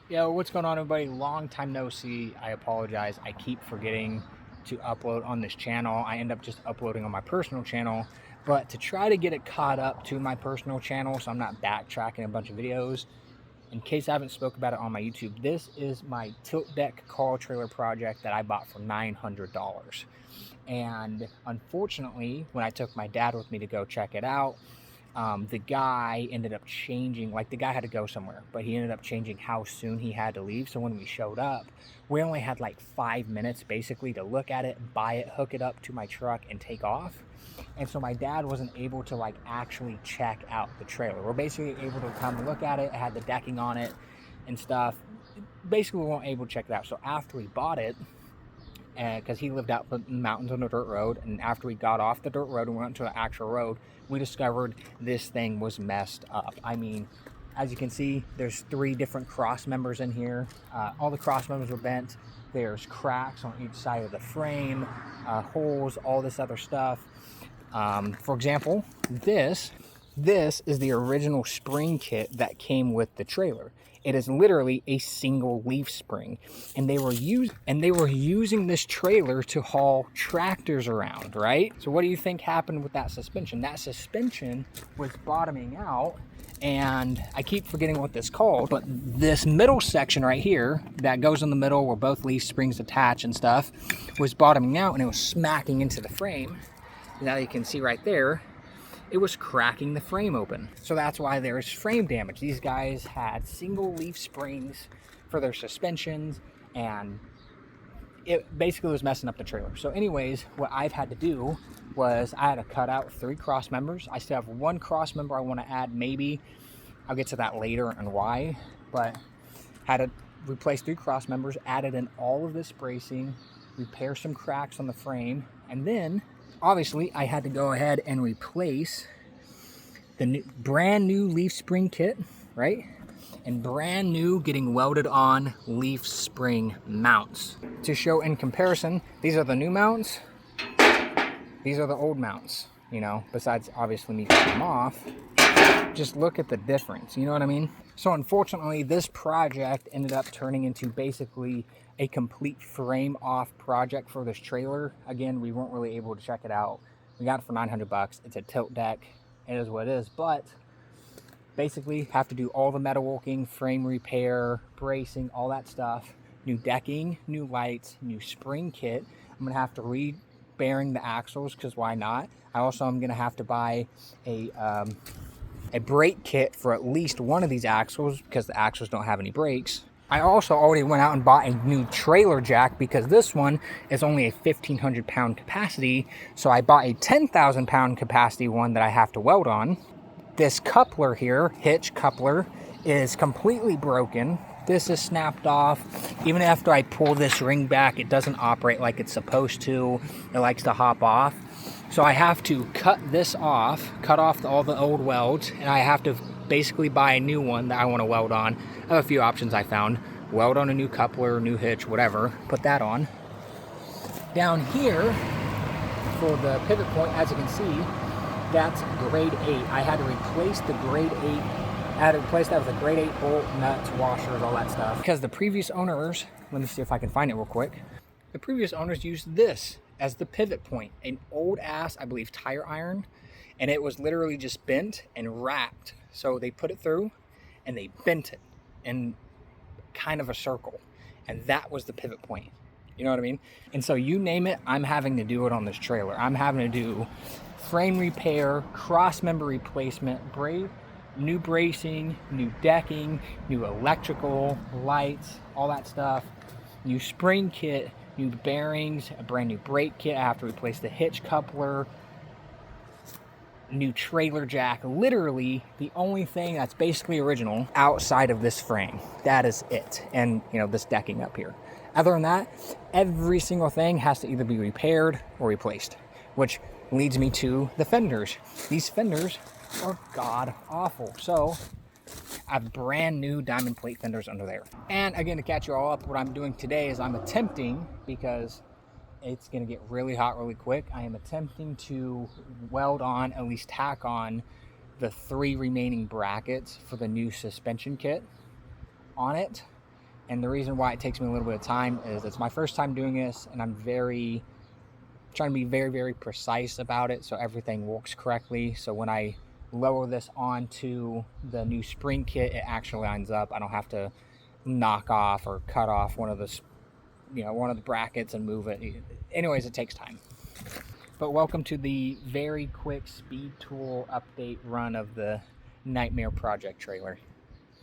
Yo, what's going on, everybody? Long time no see. I apologize. I keep forgetting to upload on this channel. I end up just uploading on my personal channel, but to try to get it caught up to my personal channel so I'm not backtracking a bunch of videos, in case I haven't spoke about it on my YouTube, this is my tilt deck call trailer project that I bought for $900. And unfortunately, when I took my dad with me to go check it out, the guy ended up changing, like the guy had to go somewhere, but he ended up changing how soon he had to leave. So when we showed up, we only had like 5 minutes basically to look at it, buy it, hook it up to my truck, and take off. And so my dad wasn't able to like actually check out the trailer. We're basically able to come look at it. It had the decking on it and stuff. Basically, we weren't able to check it out. So after we bought it, because he lived out in the mountains on a dirt road, and after we got off the dirt road and went to the actual road, we discovered this thing was messed up. I mean, as you can see, there's 3 different cross members in here. All the cross members were bent. There's cracks on each side of the frame, holes, all this other stuff. For example, this is the original spring kit that came with the trailer. It is literally a single leaf spring, and they were using this trailer to haul tractors around, right? So what do you think happened with that suspension? That suspension was bottoming out, and I keep forgetting what this called, but this middle section right here that goes in the middle where both leaf springs attach and stuff was bottoming out, and it was smacking into the frame. Now you can see right there, it was cracking the frame open. So that's why there's frame damage. These guys had single leaf springs for their suspensions, and it basically was messing up the trailer. So anyways, what I've had to do was I had to cut out 3 cross members. I still have 1 cross member I want to add, maybe. I'll get to that later and why, but had to replace 3 cross members, added in all of this bracing, repair some cracks on the frame, and then obviously I had to go ahead and replace the brand new leaf spring kit, right? And brand new getting welded on leaf spring mounts. To show in comparison, these are the new mounts, these are the old mounts, you know, besides obviously me taking them off. Just look at the difference, you know what I mean? So unfortunately, this project ended up turning into basically a complete frame off project for this trailer. Again, we weren't really able to check it out. We got it for 900 bucks. It's a tilt deck. It is what it is, but basically have to do all the metalworking, frame repair, bracing, all that stuff. New decking, new lights, new spring kit. I'm gonna have to re-bearing the axles, because why not? I also am gonna have to buy a brake kit for at least one of these axles, because the axles don't have any brakes. I also already went out and bought a new trailer jack, because this one is only a 1,500 pound capacity. So I bought a 10,000 pound capacity one that I have to weld on. This coupler here, hitch coupler, is completely broken. This is snapped off. Even after I pull this ring back, it doesn't operate like it's supposed to. It likes to hop off. So I have to cut this off, cut off all the old welds, and I have to basically buy a new one that I want to weld on. I have a few options I found. Weld on a new coupler, new hitch, whatever. Put that on. Down here, for the pivot point, as you can see, that's grade 8. I had to replace the grade 8. I had to replace that with a grade 8 bolt, nuts, washers, all that stuff. Because the previous owners, let me see if I can find it real quick. The previous owners used this as the pivot point, an old ass, I believe, tire iron, and it was literally just bent and wrapped. So they put it through and they bent it in kind of a circle, and that was the pivot point. You know what I mean? And so you name it, I'm having to do it on this trailer. I'm having to do frame repair, cross member replacement, new bracing, new decking, new electrical, lights, all that stuff, new spring kit, new bearings, a brand new brake kit. I have to replace the hitch coupler, new trailer jack. Literally the only thing that's basically original outside of this frame. That is it. And you know, this decking up here. Other than that, every single thing has to either be repaired or replaced, which leads me to the fenders. These fenders are god awful. So I have brand new diamond plate fenders under there. And again, to catch you all up, what I'm doing today is I'm attempting, because it's gonna get really hot really quick, I am attempting to weld on, at least tack on, the 3 remaining brackets for the new suspension kit on it. And the reason why it takes me a little bit of time is it's my first time doing this, and I'm trying to be very, very precise about it so everything works correctly. So when I lower this onto the new spring kit, it actually lines up. I don't have to knock off or cut off one of the brackets and move it. Anyways, it takes time. But welcome to the very quick speed tool update run of the Nightmare Project trailer.